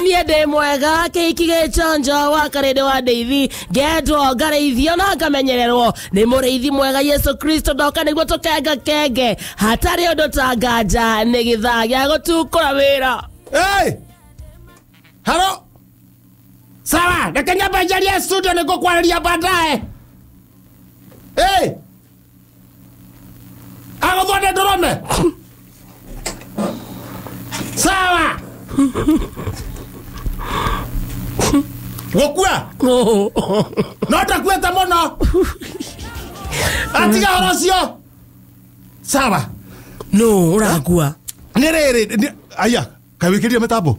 niende mwega keikige chonjo wa karede wa Deithi getwo ngareithio na ngamenyererwo ni muriithi mwega Yesu Kristo ndoka niguo tukenga kenge hatari undu tanganja ni githaa gia gutukura wira. Hey! Halo? Sawa, nakenya banjaria studio niko kwararia baadaye. Hey! Agothonde ndorome. Sawa. Wokua. No takweta mono. Atiga horosio. Sawa. No, uragua. Nirere, aya, kawikiria metambo.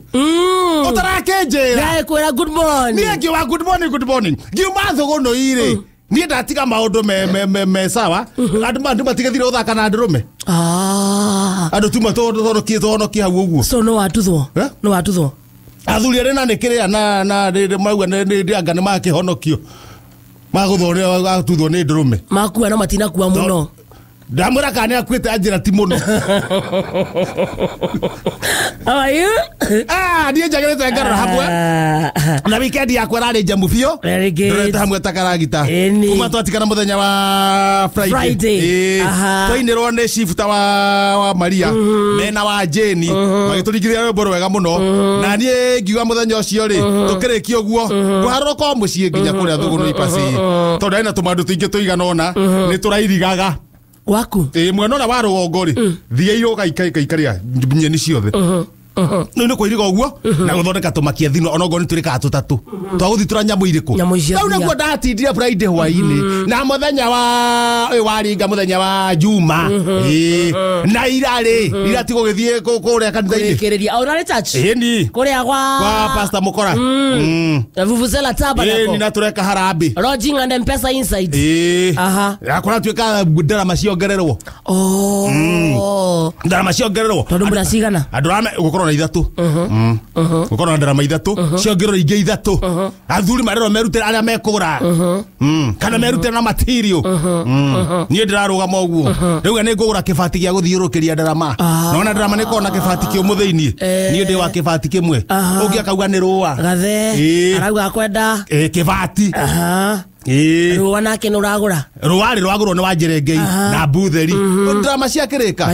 Otarakenjera. Gae kwera good morning. Niye wa good morning, good morning. Giuma thogono ire. Niye ndatiga maundu me sawa. Andu matigethire uthaka na ndurume. Andu tuma todo kihonokia hau uguo. So no watuthwo. No watuthwo. Athuri arena nikiria na mauga ni anga ni makihonokio. Maguthone atuthwo ni ndurume. Makua na matina kuwa muno. Ndamura kana akwete anjira ti muno. How are you? Ndiye jagerete ngarora hamwe. Na weekend yakwa rari jamu bio. Very good. Ndorete hamwe takaragita. Kuma twatikana muthenya wa Friday. Twainirwo ni shift wa Maria mena wa Jeni magiturigithia rwimbo rwega muno na nie ngiuga muthenya ucio ri tukirikia uguo kuharũka mucii nginya kuria thugunu ipasi tondu ina tumandu tuingi tuiganona ni turairigaga waku mwena wa rũgongo ri thiairwo gaikaria nyeni ciothe no ko irigo uguo na guthondeka tumakia thino onogo ni turika tutatu twaguthi turanyamu iriku rau naguo ndatindire Friday hwaini na muthenya wa ringa muthenya wa Juma na ira tigo githie kuria kanitha-ini kurekereria urare church ni kuria kwa pastor Mukora vuvuzela tabernacle ni na tureka harambe lodging and M-Pesa inside yakora tuika ndarama ciongererwo ndarama ciongererwo tondu mbura cigana andu rame gukorwo na ithatu gukorwo na ndarama ithatu ciongererwo ingi ithatu athuri marero merutira aria mekugura kana merutira na material nie ndirarugama uguo riu ni ngugura kibati gia guthiurukiria ndarama nona ndarama ni kona kibati kio mutheini nie ndi wa kibati kimwe ungi akauga ni ruwa gathe arauga kwenda kibati ruwa nake nuragura ruwari rwagurwo ni wanjirengei na butheri ndarama ciakirika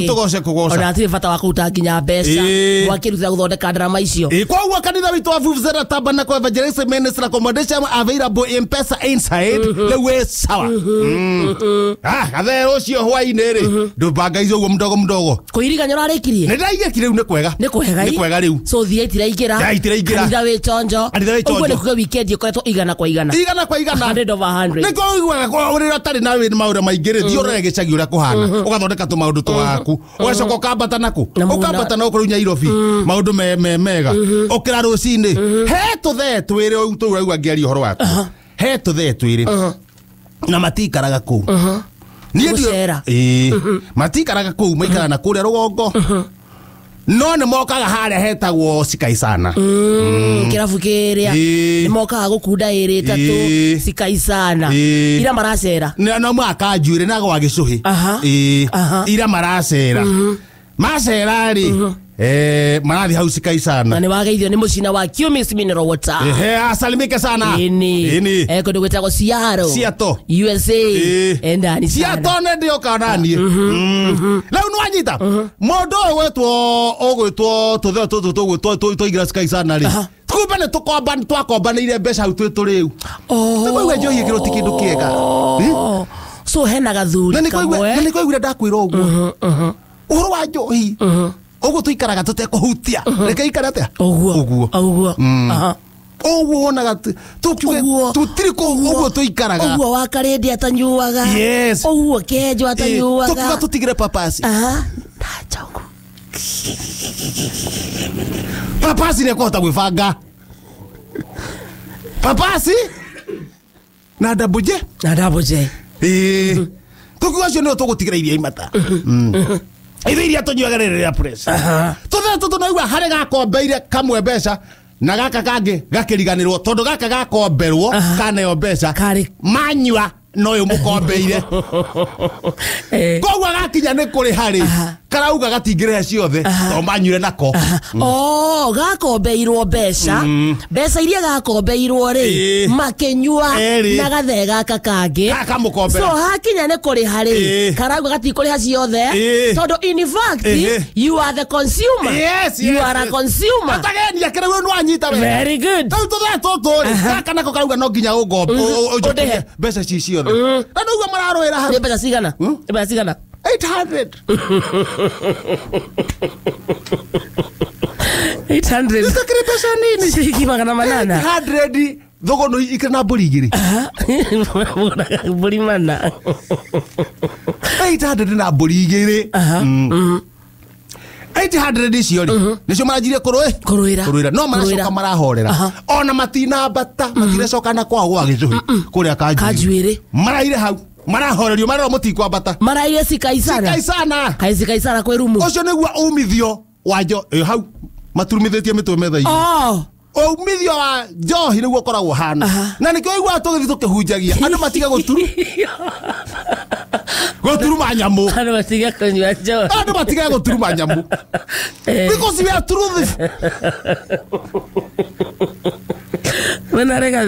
tugoce kugoca ona atire bata wa kuruta nginya mbeca wakirutira guthondeka ndarama icio kwa uguo kanitha witu wa Vuvuzela Tabernacle Evangelism Ministry Accommodation available M-Pesa inside the way sawa gathe ucio hwaini ri ndubanga icio uguo mdogo kuiriganya urarikirie ni ndaigekire riu ni kwega riu so thietira igira kanitha wi chonjo uguo ni kuga weekend ikoretwo igana kwa igana 100 over 100 niko igwa urira tari na wini maure maingire thio rege gicagi uria kuhana ugathondeka tu maundu twaku ugacoka ukambata naku ukambata na ukuru Nyairobi maundu mega ukira rucini he tuthe twire u tu uragwa ngiari horo waku he tuthe twire na matikaraga ku nie ndio matikaraga ku maikara na kuria rugongo no ne mokaga hare hetagwo Sikaisana kirafu kiria ni mokaga gukunda iri tatu Sikaisana ira maracera na mwaka njure na gwa gicuhi ira maracera macera ri marathi hau Sikaisana na ni wageithio ni mucina wa Cummins Mineral Water asalimike sana ini kundu gwetagwo Seattle USA endani Seattle ne ndio kanani leo nwanyita mondo ogwetwo tuthe tuigira Sikaisana ri kumbe ne twakombanire mbeca hau twituriu tugwe njohi giro tikindu kiega so hena gathuri kamwe na niko igure ndakwira uguo uhoro wa njohi uguo tuikaraga tutekuhutia reke ikara atia uguo onaga tukiuge tutiri ko uguo tuikaraga uguo wakaredi atanyuaga uguo kejo atanyuaga tukiuga tutigire papasi ndachoku papasi ne kota gwibanga papasi na dabuje tukiuga cio no tugutigira iria imata iria tunyuaga rĩrĩa press tuthe tunaigua harĩ gakombeire kamwe mbeca na gaka kangi gakiriganirwo tondu gaka gakomberwo kaneo mbeca manyua no yo mukombeire kogwa gakinya ni kuri hari karauga gatingire ciothe to manyure nako gakombeirwo mbeca iria gakombeirwo ri makenyua na gathega kakangi kakamukombera so hakinya ne kuri hari karauga gatikuri ciothe tondu in fact you are the consumer. You are a consumer. Atagenia kerewe no anyita we. Very good. Toto kaka nako karauga no nginya ugombe mbeca ciothe na nduga mararwira ha mbeca cigana 800 Nitakire pesa nini? Shilingi 800. Thogono ikana mburi igiri. Mburi mana. 800 na mburi igiri. 800 icio ri nicio maranjirie kuruira no maracoka marahorera ona matina bata matirecoka na kwao gwa gicuhi kuria kanjuire maraire hau marahorerio marero mutikwa bata maraire sikaisana kwi rumu ucio niguo umithio wanjo hau maturumithitie mitwe metha umithio wa njohi niguo koragwo hana na nikio igwa tugithi tukihunjagia andu matiga guturu manyamu andu matiga kunywa njohi andu matiga guturu manyamu because we are truth Menarega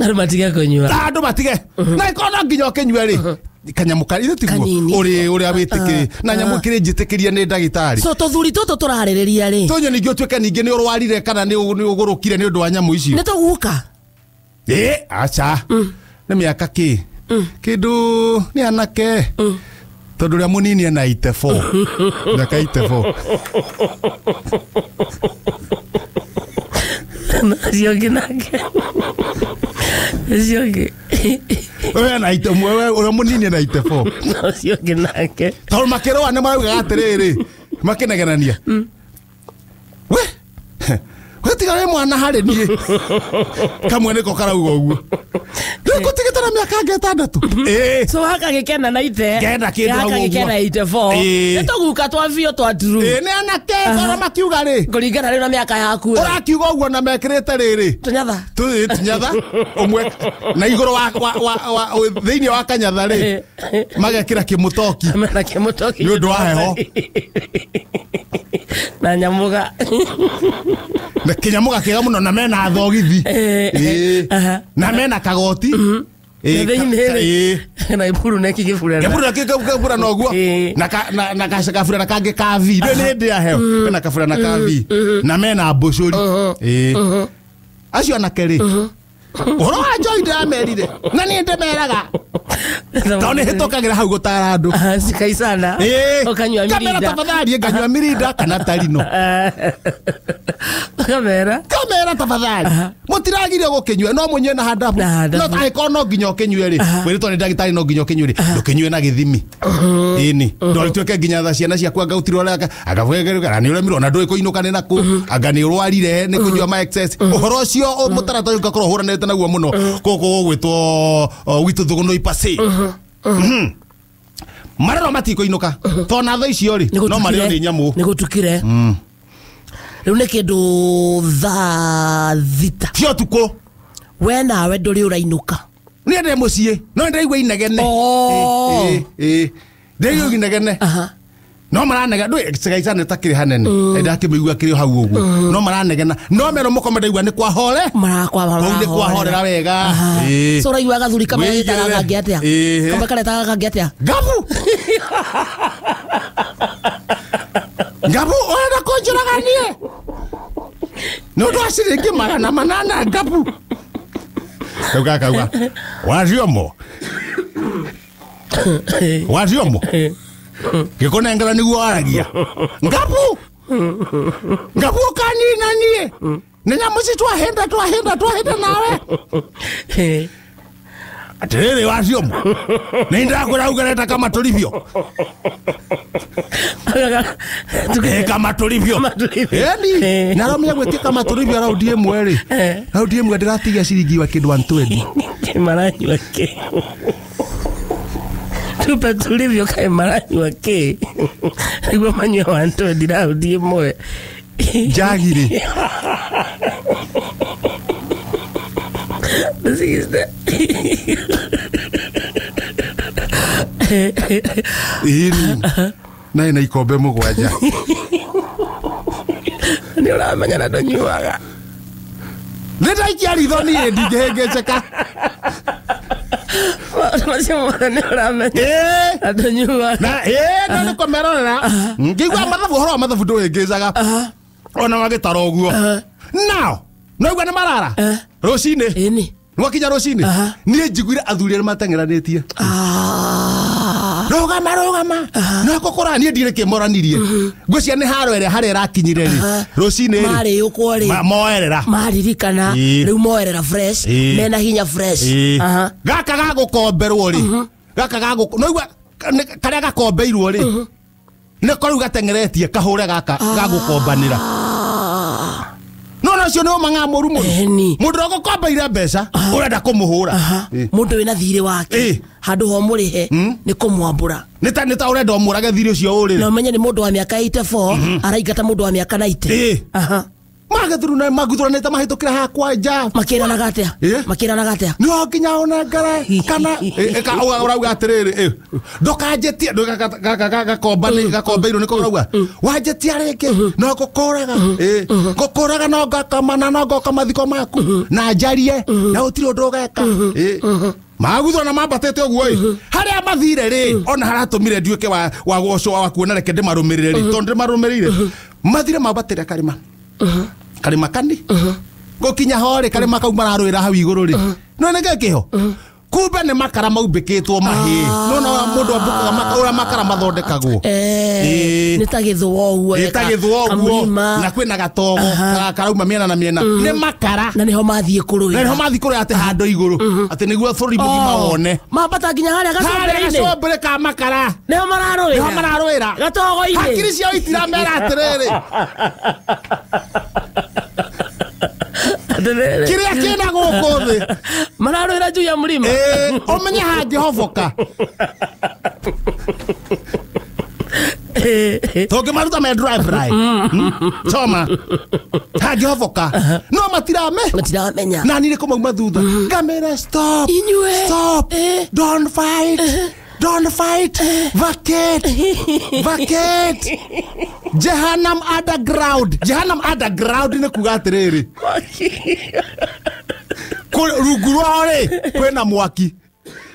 andu matiga kunywa andu matige na ikona nginya kenywa ri kanyamuka ile tiguo uri awitikiri na nyamukire njitikiria ni ndagitari so tuthuri toto turaririria ri tonyo ningio tweka ningi ni urwarire kana ni ugurukire ni undu wa nyamu icio ni tuguka acha ni miaka ki kindu ni anake tondu ria munini ana 84 miaka 84 Siogi. Wewe na itemwe wewe munini na 84. No siogi nake. Tol makero ane marauga atiriri. Makenegenania. We. Wetigare mwana hari nie. Kamwe niko karauga uguo. Niko tigitara miaka 6. So haka gikena na ite. Genda kindu hau. Haka gikena 84. Nituguka twavio twaturu. Ni anake kora makiuga ri. Kuringana ri na miaka yaku. Urakiuga uguo na mekirite riri. Tunyatha. Umwe na iguru wa thiini wa kanyatha ri. Magekira kimutoki. Na kimutoki. Ni undu wa heho. Na nyamuga. Na kinyamuga kiga muno na mena thogithi. Na mena kagoti. Na iburu neki gifura. Gifura no guo. Na kashakafura na kange kavi. Ni ndi ya heo. Na kafura na kavi. Na mena boshori. Acio na keri. Oro ajo inde amerire. Na ni ndemeraga. Tone hitokagira hau gutara andu. Sikaisana. Okanywa mirinda. Kamera tafadhali nganywa mirinda kana tarino. Kamera tafadhali. Mutiragire gukinywa no munywe na hadabu. No tai kono nginya ukinywe ri. Wiritwo ni ndagitari no nginya ukinywe ri. Ndukinywe na githimi. Ini. Ndori tweke nginya tha ciana ciaku ngautirwo raka. Agavugeruka ni uremirwo na ndui kuinuka ni naku. Anga ni urwarire ni kunywa ma excess. Uhoro cio mutarata ugakorwo huranete naguo muno. Koko gwitwo witu thuguno ipasi. Marero matiko inuka. Tona tha icio ri. No marero ni nyamu. Nigutukire. Riu ni kindu tha thita. Cio tuko. We nawe nduri urainuka. Ni ende mucie. No ndaigua inegene. Ndaigua inegene. No maranega ndui sigaisana takiri hanene. Ndakimigua kiri hau uguo. No maranegena. No mero mukome ndaigua ni kwa hore. Ni kwa horera wega. So raigua gathuri kama gitaga ngi atia. Kama karetaga ngi atia. Gabu. Gabu ona konjuraga nie. No ndo asiringi magana manana gabu. Kauga. Waziomo. Gikonengera niguo aragia. Gabu kanina nie. Nenya musi twahenda nawe. Atiriri waziomo. Ninda kuraugereta kama tulivyo. Kama tulivyo. Eni. Naromia gwetia kama tulivyo raudi emwe ri. Raudi emwe ndiratigia ciringi wa kindu 120. Maranyi wake. Tupa tulivyo kai maranyi wake. Igwa manyo 120 raudi emwe. Jagiri. This is that. ini na ikombe mugwanja ni uramenya na ndonyuaga Nenda ikiaritho niĩ ndingĩhĩngĩceka ni uramenya na ndonyuaga na nĩ kũmerorera ngĩigua mathabu ũhoro wa mathabu ndũhĩngĩcaga ona wagĩtara ũguo now noigua nĩ marara rũcinĩ ĩni nwakinya rũcinĩ niĩ njiguire athuri arĩa mateng'eranĩtie rũgama no gũkora niĩ ndirĩ kĩmoranirie ngwĩcia nĩ haro ĩrĩa harĩa ĩrakinyire rĩ rũcinĩ marĩũkwo rĩ moerera maririkana rĩu moerera fresh mena hinya fresh gaka gagũkomberwo rĩ gaka noigua karĩa gakombeirwo rĩ nĩko rĩu gateng'eretie kahũre gaka gagũkombanĩra no cio nĩ mang'amũru mũndũ ũgũkombeire mbeca ũrenda kũmũhũra mũndũ wĩna thirĩ wake handũ ho mũrĩhe nĩ kũmwambũra nĩ ta ũrenda ũmũrage thirĩ ũcio ũrĩrĩ na ũmenye nĩ mũndũ wa mĩaka 84 araingata mũndũ wa mĩaka 90 maguthuranĩte mahĩtũkĩra hakwa nja makĩranaga atĩa no nginya ũnengere kana ũrauga atĩrĩrĩ ndũkanjĩtie gakombeirwo nĩko ũrauga wanjĩtia rĩngĩ no ngũkũraga no ngakamana no ngoka mathiko maku na njarie na ũtirĩ ũndũ ũgeka maguthurana mambatĩte ũguo harĩa mathire rĩ ona haratũmire nduĩke wa gũcũa wa kuona reke ndĩmarũmĩrĩre rĩ tondũ ndĩmarũmĩrĩire mathire mambatĩre karima kani gokinya hore karima kau mararũĩra hau igũrũ rĩ no nĩ gĩkĩho kumbe nĩ makara maumbĩkĩtwo mahĩ no mũndũ ambukaga makara mathondekagwo nĩ ta gĩthũa ũguo na kwĩna gatogo karauma mĩena na mĩena nĩ makara na nĩho mathiĩ kũrũĩra atĩ handũ igũrũ atĩ nĩguo bũrũri mũgima wone mambata nginya harĩa gacombere ka makara nĩho mararũĩra gatogo-inĩ hakiri ciao itiramera atĩrĩrĩ kĩrĩa kĩna gũkũ thĩ mararũĩra juu ya mũrima ũmenye hangĩhoboka tũngĩmaruta me dry toma hangĩhoboka no matiramenya na nĩ kũmauma thutha ngamĩra stop don't fight vacate Jehannam underground nĩ kuga atĩrĩrĩ rungu rwarĩ kwĩna mwaki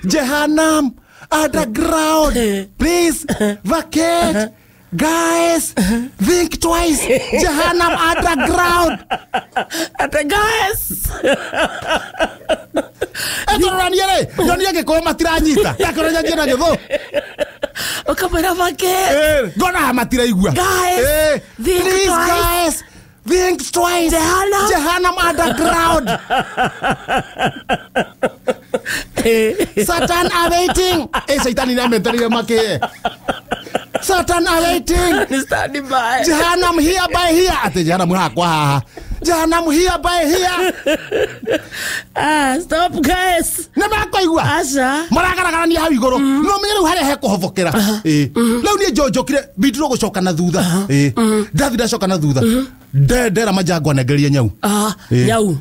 Jehannam underground please vacate guys think twice Jehannam underground guys nyonie gĩkũyũ matiranyita yakorwo njĩra gĩthũ ũkamwĩra vacate ngona matiraigua guys think twice Jehannam underground Satan awaiting Satan inameteria make Satan awaiting standing by Jehannam here by here ate Jehannam hakwa haha Jehannam here by here stop guys nĩmakũigua aca maragaragania hau igũrũ no menye rĩu harĩa hekũhobokera rĩu niĩ njonjokire bindirwo gũcoka na thutha ndathi ndacoka na thutha ndera majangwa nengerie nyau nyau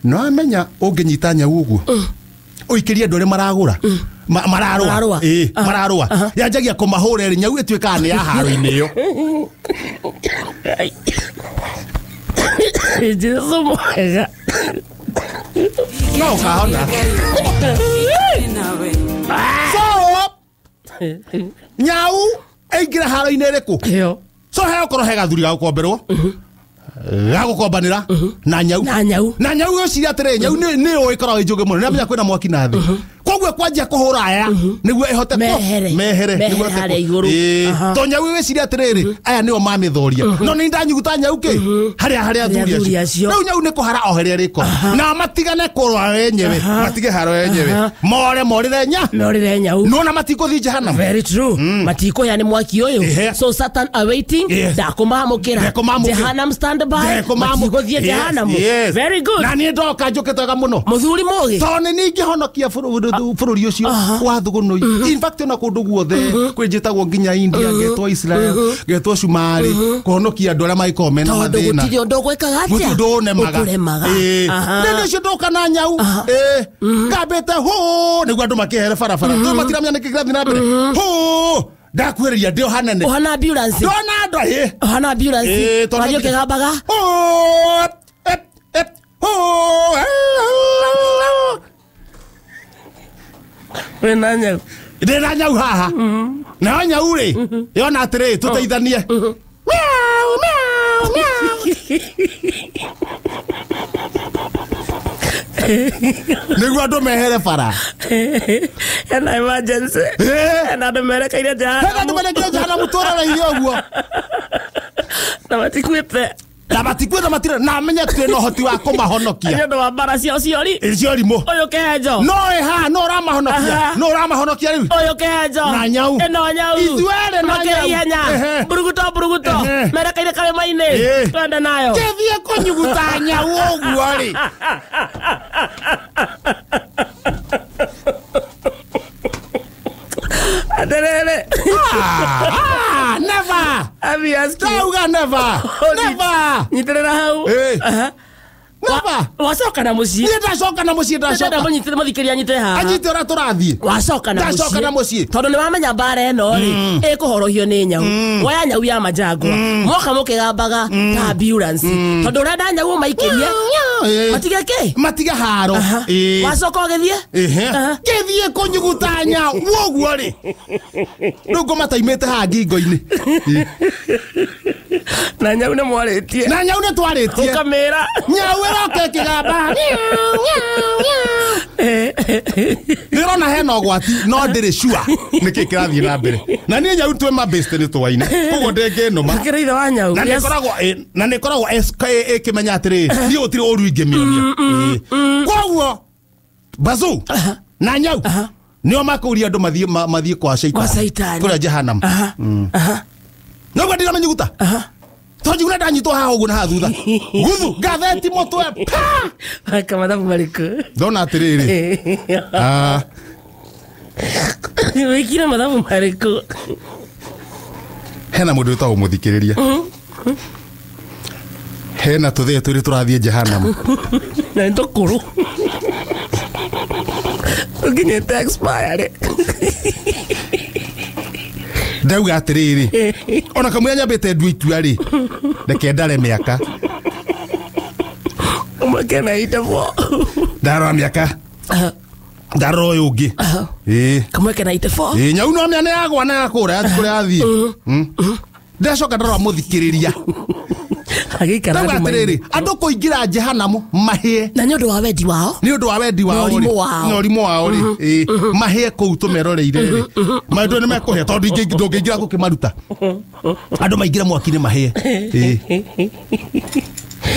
no amenya ũngĩnyita nyau ũguo ũikĩrie andũ arĩa mararũa yanjagia kũmahũra ĩrĩ nyau ĩtuĩkaga nĩ ya haro-inĩ ĩyo Jesu mwega no kahona nyau ĩingĩra haro-inĩ ĩrĩkũ so he okorwo he gathuri gagũkomberwo gagũkombanĩra na nyau yociria atĩrĩ nyau nĩ ũĩkorwo ĩ njũgĩ mũno nĩ amenya kwĩna mwaki na thĩ koguo kwanjia kũhũra aya nĩguo ĩhote mehere to nyau wĩciria atĩrĩrĩ aya nĩo mamĩthoria no nĩ ndanyuguta nyau harĩa athuri acio rĩu nyau nĩ kũhara o harĩa rĩko na matigane kũrũa wenyewe matige haro wenyewe morĩre nyau no na matikũthiĩ Jehannam very true matikũhĩa nĩ mwaki ũyũ so Satan awaiting ndakũmahamũkĩra Jehannam stand by matikũthiĩ Jehannam very good na niĩ ndoka njũkĩtega mũno mũthuri mũgĩ to nĩ ningĩ honokia bũrũri bururi ucio wa thugunui in fact ona kundu guothe kwijitagwo nginya India getwa Israel getwa Sumari kuhonokia andu aria maiko mena mathina gutiri undu gwikaga atia mutu nemaga ndio cio ndoka na nyau ngambite ho niguo andu makihere barabara tu matiramya nikirathi na mbere ho ndakwiriria ndio hanene ohana ambulance ndona andu ahi ohana ambulance wario kigambaga wena nyau ndina nyau haha na nyau ri yona atiri tuteithanie niguo andu mehere bara ena emergency ena andu merekeire jana muturare-ire uguo na matikuite na matire na menye twina uhoti wa kumahonokia ndu wa bara cio ciori rimu uyu kenjo no ha no ramahonokia riu uyu kenjo na nyau eno nyau ithuere na nyau ihenya buruguto merekeire karema-ini twende nayo kethie kunyuguta nyau uguo ri aterere never abiaski tauga never nyitirira hau never wacoka na mucii ndacoka na mucii ndacoka munyitire muthikiria nyite haha anyite ora turathie wacoka na mucii tondu ni wamenya bara eno ri ikuhorohio ni nyau waya nyau ya majangwa moka mukigambaga ta ambulance tondu urenda nyau maikirie matige haro wacoka ugithie githie kunyuguta nyau woguo ri ndugo mataimite ha ngingo-ini na nyau ne twaritie ukamira nyau iroke kigamba ndirona hena ugwati no ndiri sure niki kirathie na mbere na ni nyau twe mabeste ni twaine koguo ndinginuma akireire wa nyau na nikoragwo ikimenya atiri ni utiri uru ingimionia koguo bazu na nyau nio makuria andu mathie kwa shaitani kura Jahannam no gwa ndiramenya guta toji una ndanyitwo haha uguo na hathutha guthu gatheti mutwe aka mathabu mariku ndona atiriri wikira mathabu mariku hena mundu witagwo muthikiriria hena tuthee turi turathie Jahannam na ndokuru ukinyete expire ndauga atiriri ona kamwe nyambite ndu itua ri reke ndare miaka umakena itafo ndaro miaka ndaro uyu ungi kamwe kena itafo nyau no mya ne agwa na akura atikure athie ndacoka ndaro muthikiriria agikara atiriri andu kuingira Jahannam mahie na nyondo wa wendi wao no rimo wao ri mahie ku tumeroreire ri mandu ni mekuhe tondu ndungiingira gukimaruta andu maingira mwaki-ini mahie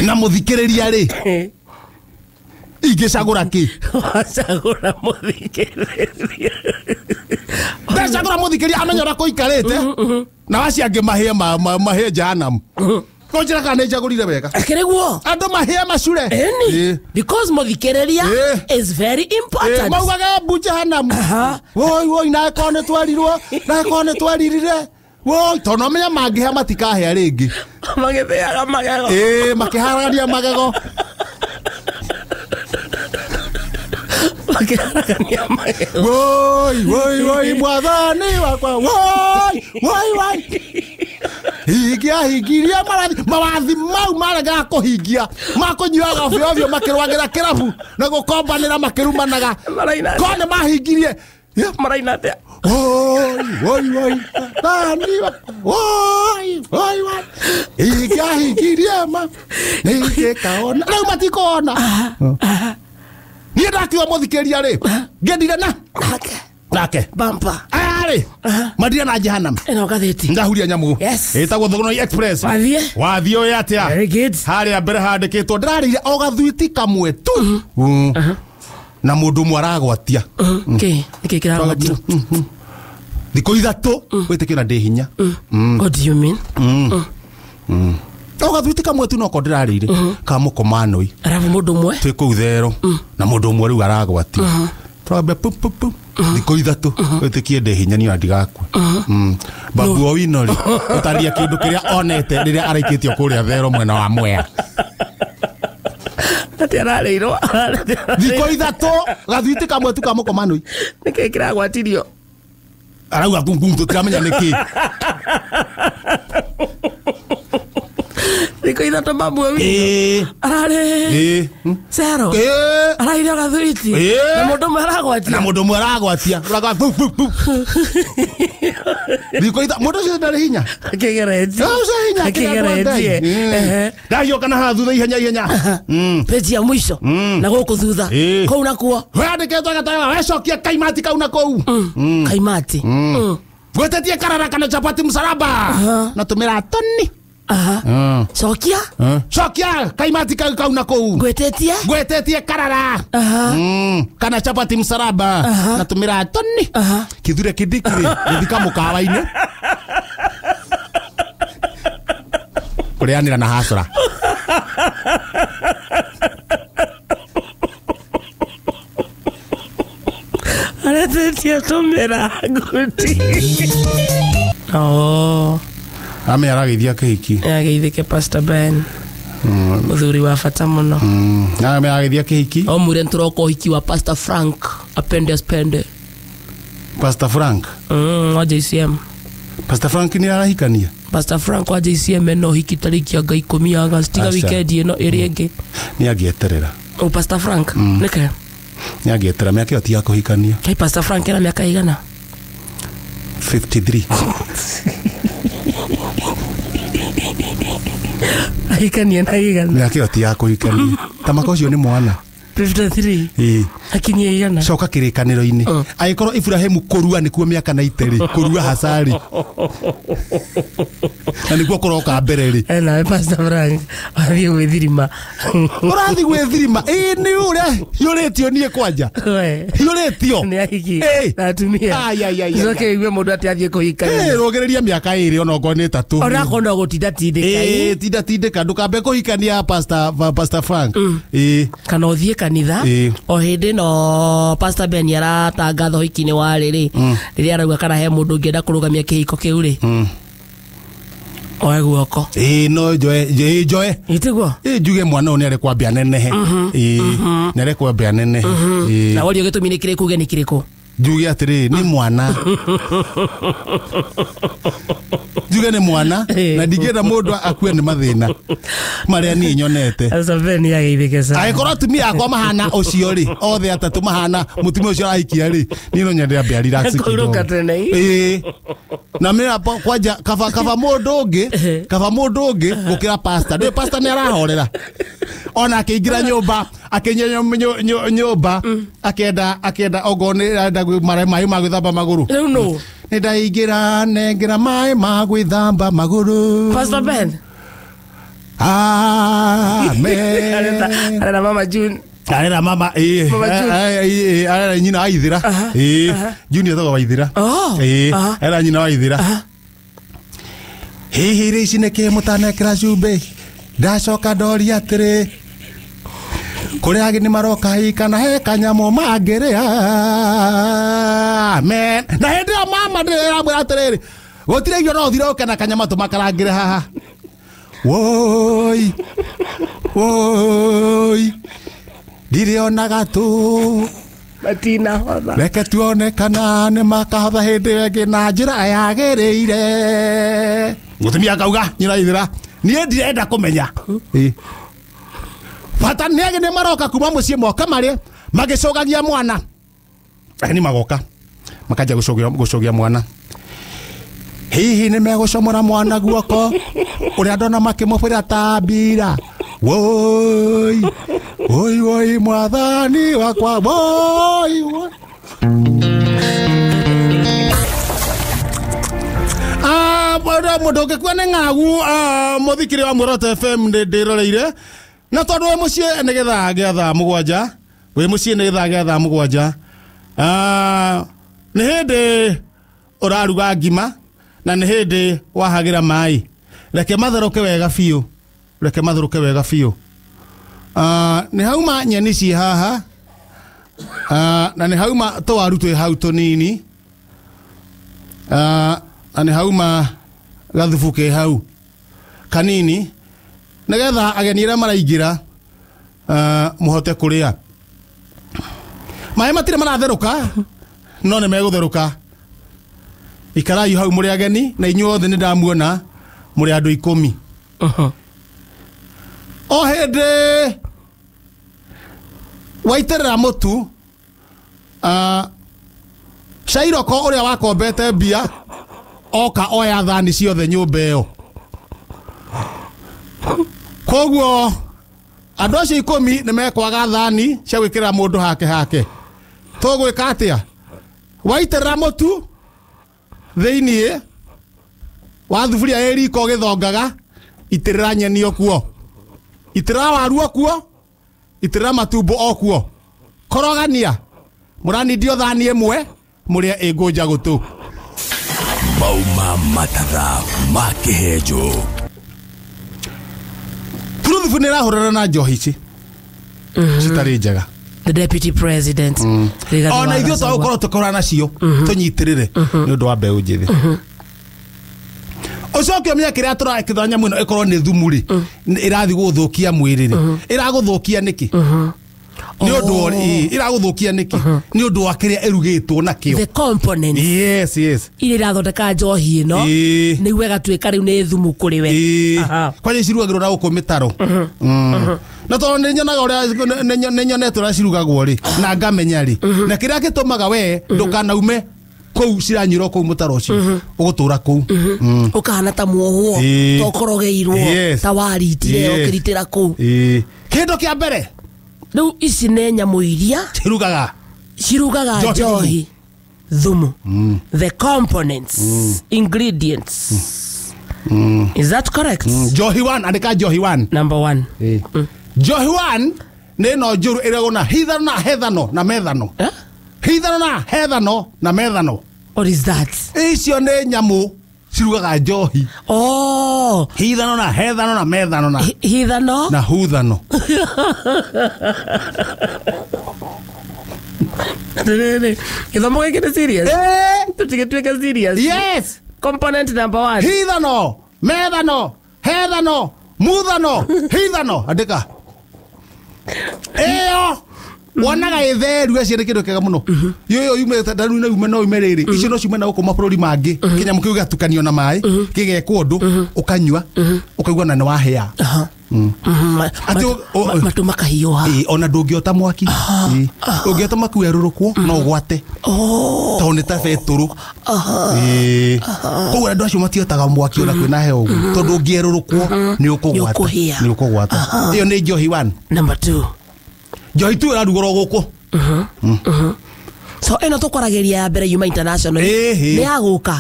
na muthikiriria ri ingicagura ki wacagura muthikiriria ndacagura muthikiriria amenyora kuikarite na waciangi mahie Jahannam konjira kana njagurire wega akereguo andu mahia macure because muthikiriria is very important maugaga Jahannam woi na kone twaririre woi tono menya mangiha matikahia ringi magetheaga magego makiharagania magego woi mwathani wakwa woi hingiria mawathi mau marega kuhingia makunyuaga biovio makirwangira kirabu na gukombanira makirumanaga kone mahingirie maraina atia woi tani woi hingiria ningikaona rĩu matikona niĩ ndakiuga mũthikĩria rĩ ngĩendire nake bumper ari madira na Jahannam eno gatheti ndahuria nyamu itagwo Thũgũnoi Express wathie oya atia haria mbere handikitwo ndararire o gathwiti kamwe tu na mundu mwe aragwatia niki kiragwatia thikũ ithatu witikira ndi hinya what do you mean o gathwiti kamwe tu noko ndirarire ka mukomanoi arabu mundu mwe twi kuu thero na mundu mwe riu aragwatia twabe pupupu thiko ithatu witikie nde hinya ni andigaku babu owino ri utaria kindu kiria onete riria araikitio kuria thero mwena wa Mwea ati arareirwo thiko ithatu gathwiti kamwe tu kamo komano nike kiragwatirio arauga kungungu tukamenya niki thiko ithatu babu owino arare zero araire gathwiti na mundu mwe aragwatia uraga thiko ithatu mundu cio ndari hinya akigeretie ndayo kana ha thutha ihenya page ya mwisho na guku thutha kou nakuo wandiketwo gatawa wecokia kaimati kau na kou kaimati gwetetie karara kana chapati msalaba na tumira toni Sokia kaimati kau na kou gwetetie karara kana chapati msalaba na tumira toni kithure kidikire githika mukawa-ini kurianira na hasra aratetia tumira guti ame arageithia kihiki ageithike Pastor Ben muthuri wa bata muno ame arageithia kihiki o mure nturoko hiki wa Pastor Frank apende spende Pastor Frank wa JCM Pastor Frank ni arahikania Pastor Frank wa JCM no hiki tariki ya 10 August tiga weekend ino irienge ni agieterera o Pastor Frank neke ni agieterera miaka yo tia kuhikania kai Pastor Frank era miaka igana 53 ahikania na igana miaka yo tia kuhikania tamako cio ni mwana 53 akinyia igana coka kirikaniro-ini agikorwo Ibrahimu kurua nikuo miaka na iteri kurua hasari na nikuo kuroka mbere ri na Pastor Frank athie gwithirima urathi gwithirima ni uria yuritio nie kwanja yuritio ni ahiki na atumia zoke igwe mundu ati athie kuhikania rogereria miaka iri ona ngo ni tatu ona kondo gutinda tindika tindika ndukambe kuhikania Pastor Frank kana uthie kanitha o hindi no Pastor Ben aratangatho hiki-ini wa riri riria arauga kana he mundu ngienda kurugamia kihiko kiu ri oe guoko no joe itiguo njuge mwana oni ari kwambia nenehe nere kwambia nenehe na wali gitumi ni kiriku ge ni kiriku njuge atiri ni mwana njuge ni mwana na ndigenda mundu akue ni mathina maria ni nyonete asaveni ageithike sana agikora tumia akwa mahana ucio ri othe atatu mahana mutumia ucio arahikia ri ni no nyende ambia relax kuruka tene na mira kwanja kava mundu ungi gukira pastor ndio pastor ni arahorera ona akiingira nyumba akinyenya nyumba akenda ogone mai magwithamba maguru no ni ndaingira nengira mai magwithamba maguru Pastor Ben amen ara mama June ara mama ara nyina aithira Junior thogo waithira ara nyina waithira hihi ici niki mutanekira cumbi ndacoka ndoria atiri kuri agini maroka hikana he kanyamu mangiria amen na hindi yo mama ndiramwira atiriri gutire igio no thire ukena kanyama tumakarangire haha woi ndirionaga tu matina hotha reke tuone kana ni makahotha hindi ĩngĩ na njĩra yagĩrĩire mutumia akauga nyiraithira niĩ ndirenda kũmenya bata nĩ ageni maroka kuma mũciĩ moka marĩ magĩcogagia mwana ageni magoka makanja gũcogia mwana hihi nĩ megũcomora mwana guoko ũrĩa ndona makĩmũbĩra ta mbira woi mwathani wakwa woi mundu ngikua nĩ ng'agu muthikiri wa Muoroto FM ndiroreire na tondu we muciĩ nĩ gĩthaa gĩa thaa mũgwanja we muciĩ nĩ gĩthaa gĩa thaa mũgwanja nĩ hĩndĩ ũraruga ngima na nĩ hĩndĩ wahagĩra maĩ reke matherũke wega biũ nĩ hauma nyeni ciĩ haha na nä hauma tå waru twä hau tå nini na nä hauma gathubu kä hau kanini nä getha ageni arä a maraingä ra må hote kå rä a maä matirä maratherå ka no nä megå therå ka ikarai hau må rä ageni na inyuothe nä ndamuona må rä andå 10 o hä ndä waitä rä ra må tu Cairoko å rä a wakombete mbia oka oya thani ciothe nyũmba ĩyo koguo andũ acio 10 nĩ mekwaga thani cia gwĩkĩra mũndũ hake hake tũgwĩka atĩa waitĩrĩra mũtu thĩiniĩ wa thuburia ĩ riko ũgĩthongaga itĩrĩra nyeni okuo itĩrĩra waru okuo itĩrĩra matumbo okuo korogania mũranindi thani ĩmwe mũrĩa ĩngũnja gũtũ Mauma matatha ma kĩhenjo thubu nä rahå na njohi ici citarä njega the deputy president ona ithuĩ twa gũkorwo tũkora nacio tũnyitĩrĩre nĩ ũndũ wa mbeũ njĩthĩ ũcoke ũmenye kĩrĩa tũrakĩtha nyamũ ĩno ĩkorwo nĩ thumu rĩ ĩrathiĩ gũthũkia mwĩrĩ rĩ ĩragũthũkia nĩkĩ nĩ ũndũ ĩragũthũkia nĩkĩ nĩ ũndũ wa kĩrĩa ĩrugĩtwo nakĩo the components yes iria irathondeka njohi ĩno nĩguo ĩgatuĩka rĩu nĩ thumu kũrĩ we kwanja cirugagĩrwo na gũkũ mĩtaro na tondũ nĩ nyonaga ũrĩa nĩ nyonete ũrĩa cirugagwo rĩ na ngamenya rĩ na kĩrĩa gĩtũmaga we ndũkanaume kũu ciranyuĩrwo kũu mũtaro ũcio ũgũtũra kũu ũkahana ta mwohwo tokorogeirwo ta waritire ũkĩritĩra kũu kĩndũ kĩa mbere rĩu ici nĩ nyamũ iria cirugaga njohi thumu the components ingredients is that correct njohi 1 andĩka njohi 1 number 1 njohi 1 nĩ ĩno njũru ĩrĩagwo na hithano na hethano na methano hithano na hethano na methano what is that icio nĩ nyamũ cirugaga njohi hithano na hethano na methano na hithano na huthano gĩthomo gĩkĩ nĩ serious tũtigĩtuĩke serious yes component number 1 hithano methano hethano muthano hithano andĩka ĩyo wonaga ĩtheru acio nĩ kĩndũ kĩega mũno yo yumĩte ndaru-inĩ yume no yume rĩrĩ icio no ciume na gũkũ mabũrũri mangĩ kĩnyamũ kĩu gĩatukanio na maĩ gĩgekwo ũndũ ũkanyua ũkaigua na nĩ wahĩa matũ makahiũha ona ndũngĩota mwaki ũngĩota mwaki werũrũkwo no ũgwate tondũ nĩ ta betũrũ koguo andũ acio matiotaga mwaki ona kwĩna heho ũguo tondũ ũngĩerũrũkwo nĩ ũkũgwata ĩyo nĩ njohi 1 number 2 njohi 2 ĩrarugũrwo gũkũ so ĩno tũkwaragĩria ya mbere Yuma International nĩ ya gũka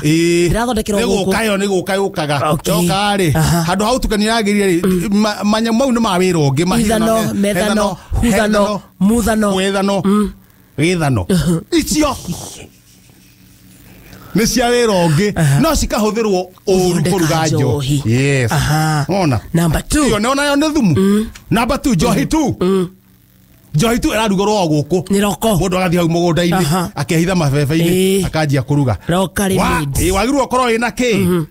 ĩrathondekerwo gũkũ nĩ gũka yũkaga yokarĩ handũ hau tukaniragĩria manyamũ mau nĩ ma wĩra ũngĩ hithano methano huthano muthano mwethano gĩthano icio nĩ cia wĩra ũngĩ no cikahũthĩrwo ũru kũruga njohi yes ona number 2 iyo nayo nĩ thumu number 2 njohi 2 njohi tu ĩrarugũrwo gũkũ nĩ roko mũndũ agathiĩ hau mũgũnda-inĩ akehitha mabebe-inĩ akanjia kũruga wagĩrĩirwo ũkorwo wĩna kĩ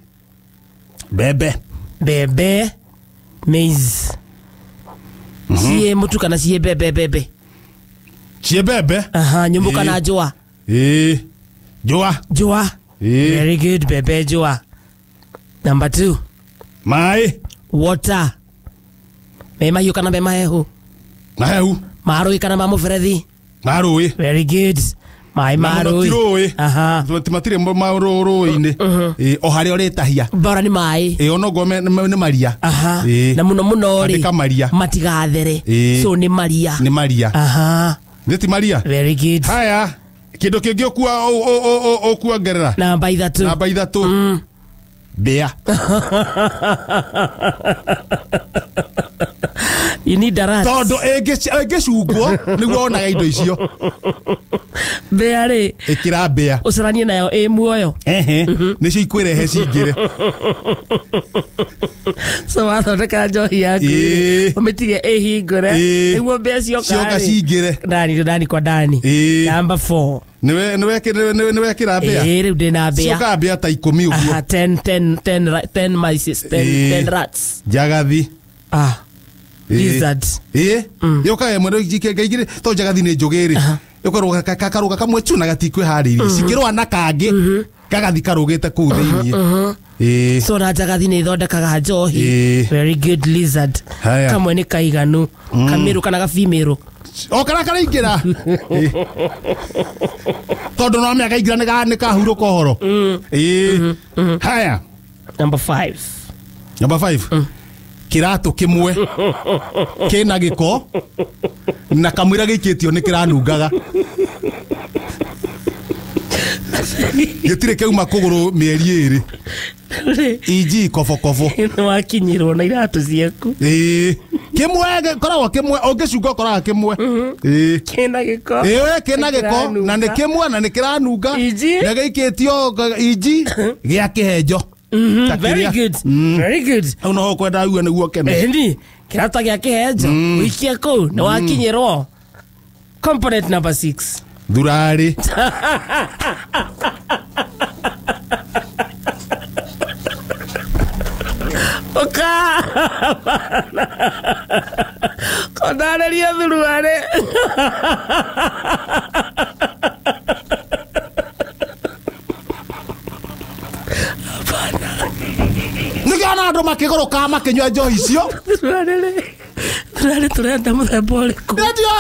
mbembe maize ciĩ mũtu kana ciĩ mbembe ciĩ mbembe nyũmbũ kana njũa njũa very good mbembe njũa number 2 maĩ water me mahiũ kana me mahehu marũĩ kana ma mũberethi marũĩ very good maĩ marũĩ matirĩ marũĩ-inĩ o harĩa ũrĩtahia bora nĩ maĩ onoguo nĩ maria na mũno andĩka maria matigathere so nĩ maria nĩ ti maria very good haya kĩndũ kĩngĩ ũkuongerera namba 3 mbĩa you need a rat tondũ ĩngĩcungwo nĩguo onaga indo icio mbĩa rĩ ĩkĩra mbĩa ũcaranie nayo ĩ muoyo nĩcio ikwĩrehe cingĩre So wathondeka njohi yaku umitige ihingure niguo mbia cionga cingire ndani kwa ndani. Number 4 niwe kira mbia riu ndina mbia cionga mbia ta 10 uguo 10 mice 10 rats njagathi lizard yoka mwendo jikengire to njagathi ni njugiri yokaruga kakaruga kamwe tu na gatikwe hariri sikirwa na kangi kagathi karugite ku thiini so na njagathi ni thondekaga njohi. Very good lizard. Kamwe ni kaiganu kamiru kana gafimiru okara karaingira tondu no miaka ingira ni kahuruka horo. Haya, number 5 kirato kimwe kina giko na kamwira gikitio ni kiranungaga gitire keuma kuguru mieri iri iji kofo no akinyirwo na iratu ciaku kimwe koragwo kimwe ungicunga koraga kimwe kina giko kina giko na ni kimwe na ni kiranunga na gikitio iji gia kihenjo. Very good. Very good. Uno kwenda uwe niguo kene ni kirata gia kihenjo wikia ku na wakinyirwo. Component number 6 thurari kodareria thurari nigana andu makigoroka makinywa njohi cio thurari turenda muthemba uriku ndio